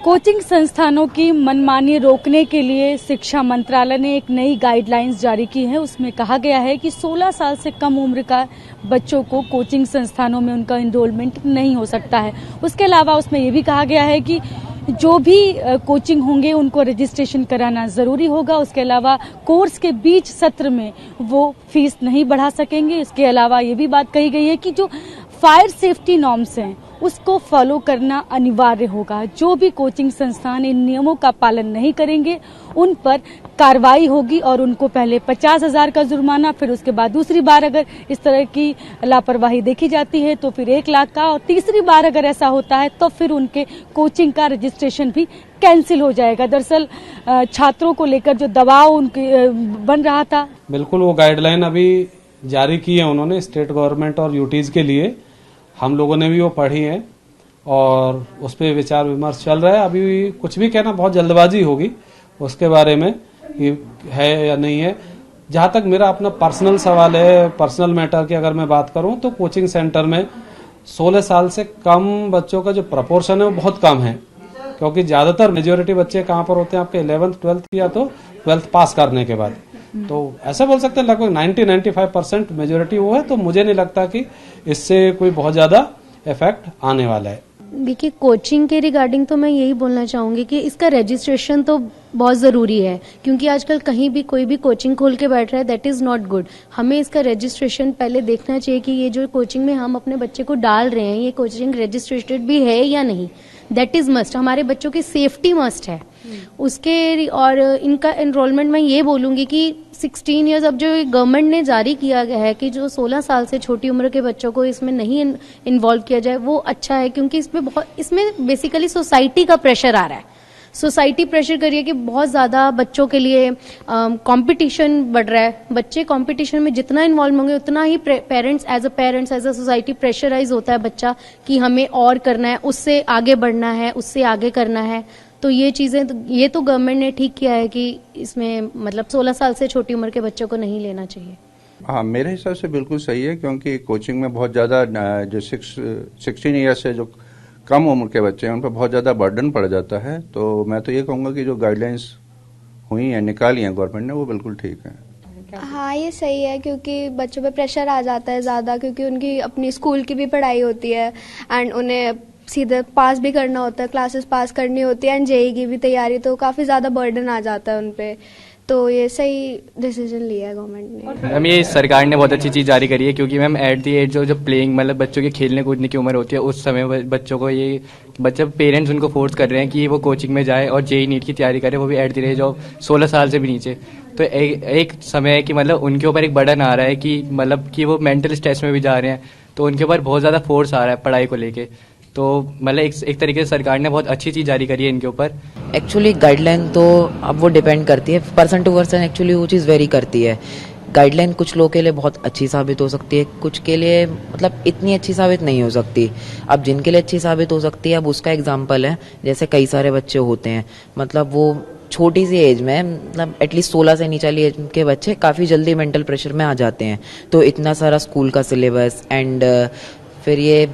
Coaching संस्थानों की मनमानी रोकने के लिए शिक्षा मंत्रालय ने एक नई गाइडलाइंस जारी की है। उसमें कहा गया है कि 16 साल से कम उम्र का बच्चों को कोचिंग संस्थानों में उनका एनरोलमेंट नहीं हो सकता है। उसके अलावा उसमें यह भी कहा गया है कि जो भी कोचिंग होंगे उनको रजिस्ट्रेशन कराना जरूरी होगा। उसके अलावा कोर्स के बीच सत्र में वो फीस नहीं बढ़ा सकेंगे। इसके अलावा ये भी बात कही गई है कि जो फायर सेफ्टी नॉर्म्स हैं उसको फॉलो करना अनिवार्य होगा। जो भी कोचिंग संस्थान इन नियमों का पालन नहीं करेंगे उन पर कार्रवाई होगी और उनको पहले 50,000 का जुर्माना, फिर उसके बाद दूसरी बार अगर इस तरह की लापरवाही देखी जाती है तो फिर 1 लाख का, और तीसरी बार अगर ऐसा होता है तो फिर उनके कोचिंग का रजिस्ट्रेशन भी कैंसिल हो जाएगा। दरअसल छात्रों को लेकर जो दबाव उनके बन रहा था, बिल्कुल वो गाइडलाइन अभी जारी की है उन्होंने स्टेट गवर्नमेंट और यूटीज के लिए। हम लोगों ने भी वो पढ़ी है और उस पर विचार विमर्श चल रहा है। अभी कुछ भी कहना बहुत जल्दबाजी होगी उसके बारे में कि है या नहीं है। जहां तक मेरा अपना पर्सनल सवाल है, पर्सनल मैटर की अगर मैं बात करूं तो कोचिंग सेंटर में 16 साल से कम बच्चों का जो प्रपोर्शन है वो बहुत कम है, क्योंकि ज्यादातर मेजोरिटी बच्चे कहाँ पर होते हैं आपके 11th 12th या तो 12th पास करने के बाद। तो ऐसा बोल सकते हैं लगभग 90-95% मेजोरिटी वो है। तो मुझे नहीं लगता कि इससे कोई बहुत ज्यादा इफेक्ट आने वाला है। देखिए, कोचिंग के रिगार्डिंग तो मैं यही बोलना चाहूंगी कि इसका रजिस्ट्रेशन तो बहुत ज़रूरी है, क्योंकि आजकल कहीं भी कोई भी कोचिंग खोल के बैठ रहा है, दैट इज़ नॉट गुड। हमें इसका रजिस्ट्रेशन पहले देखना चाहिए कि ये जो कोचिंग में हम अपने बच्चे को डाल रहे हैं ये कोचिंग रजिस्ट्रेटेड भी है या नहीं। That is must. हमारे बच्चों की सेफ्टी मस्ट है उसके। और इनका एनरोलमेंट मैं ये बोलूँगी कि 16 ईयर्स अब जो गवर्नमेंट ने जारी किया गया है कि जो 16 साल से छोटी उम्र के बच्चों को इसमें नहीं इन्वॉल्व किया जाए, वो अच्छा है, क्योंकि इसमें बेसिकली सोसाइटी का प्रेशर आ रहा है। सोसाइटी प्रेशर करिए कि बहुत ज़्यादा बच्चों के लिए कंपटीशन बढ़ रहा है। बच्चे कंपटीशन में जितना इन्वॉल्व होंगे उतना ही parents as a society pressurize होता है बच्चा कि हमें और करना है, उससे आगे बढ़ना है, उससे आगे करना है। तो ये चीज़ें ये तो गवर्नमेंट ने ठीक किया है कि इसमें मतलब 16 साल से छोटी उम्र के बच्चों को नहीं लेना चाहिए। हाँ, मेरे हिसाब से बिल्कुल सही है, क्योंकि कोचिंग में बहुत ज़्यादा जो 16 ईयर से जो कम उम्र के बच्चे हैं उन पर बहुत ज़्यादा बर्डन पड़ जाता है। तो मैं तो ये कहूँगा कि जो गाइडलाइंस हुई हैं, निकाली हैं गवर्नमेंट ने, वो बिल्कुल ठीक है। हाँ, ये सही है, क्योंकि बच्चों पे प्रेशर आ जाता है ज़्यादा, क्योंकि उनकी अपनी स्कूल की भी पढ़ाई होती है एंड उन्हें सीधे पास भी करना होता है, क्लासेस पास करनी होती है एंड जेईई की भी तैयारी, तो काफ़ी ज़्यादा बर्डन आ जाता है उन पे। तो ये सही डिसीजन लिया है गवर्नमेंट ने। मैम, ये सरकार ने बहुत अच्छी चीज़ जारी करी है, क्योंकि मैम एट दी एज जो प्लेइंग मतलब बच्चों के खेलने कूदने की उम्र होती है, उस समय बच्चों को ये पेरेंट्स उनको फोर्स कर रहे हैं कि वो कोचिंग में जाए और जेईई नीट की तैयारी करें, वो भी एट दी एज ऑफ 16 साल से भी नीचे। तो एक समय है कि मतलब उनके ऊपर एक बर्डन आ रहा है कि मतलब कि वो मेंटल स्ट्रेस में भी जा रहे हैं, तो उनके ऊपर बहुत ज़्यादा फोर्स आ रहा है पढ़ाई को लेके। तो मतलब एक तरीके से सरकार ने बहुत अच्छी चीज़ जारी करी है इनके ऊपर। एक्चुअली गाइडलाइन तो अब वो डिपेंड करती है, पर्सन टू पर्सन एक्चुअली वो चीज़ वेरी करती है। गाइडलाइन कुछ लोगों के लिए बहुत अच्छी साबित हो सकती है, कुछ के लिए मतलब इतनी अच्छी साबित नहीं हो सकती। अब जिनके लिए अच्छी साबित हो सकती है, अब उसका एग्जाम्पल है, जैसे कई सारे बच्चे होते हैं मतलब वो छोटी सी एज में मतलब एटलीस्ट 16 से नीचे वाली एज के बच्चे काफ़ी जल्दी मेंटल प्रेशर में आ जाते हैं। तो इतना सारा स्कूल का सिलेबस एंड फिर ये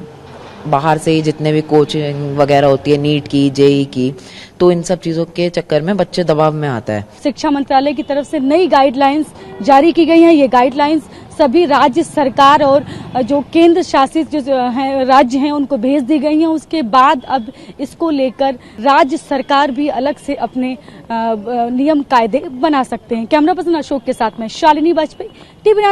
बाहर से ही जितने भी कोचिंग वगैरह होती है, नीट की, जेईई की, तो इन सब चीज़ों के चक्कर में बच्चे दबाव में आता है। शिक्षा मंत्रालय की तरफ से नई गाइडलाइंस जारी की गई हैं। ये गाइडलाइंस सभी राज्य सरकार और जो केंद्र शासित जो हैं राज्य हैं उनको भेज दी गई हैं। उसके बाद अब इसको लेकर राज्य सरकार भी अलग से अपने नियम कायदे बना सकते हैं। कैमरा पर्सन अशोक के साथ में शालिनी वाजपेयी, टीवी।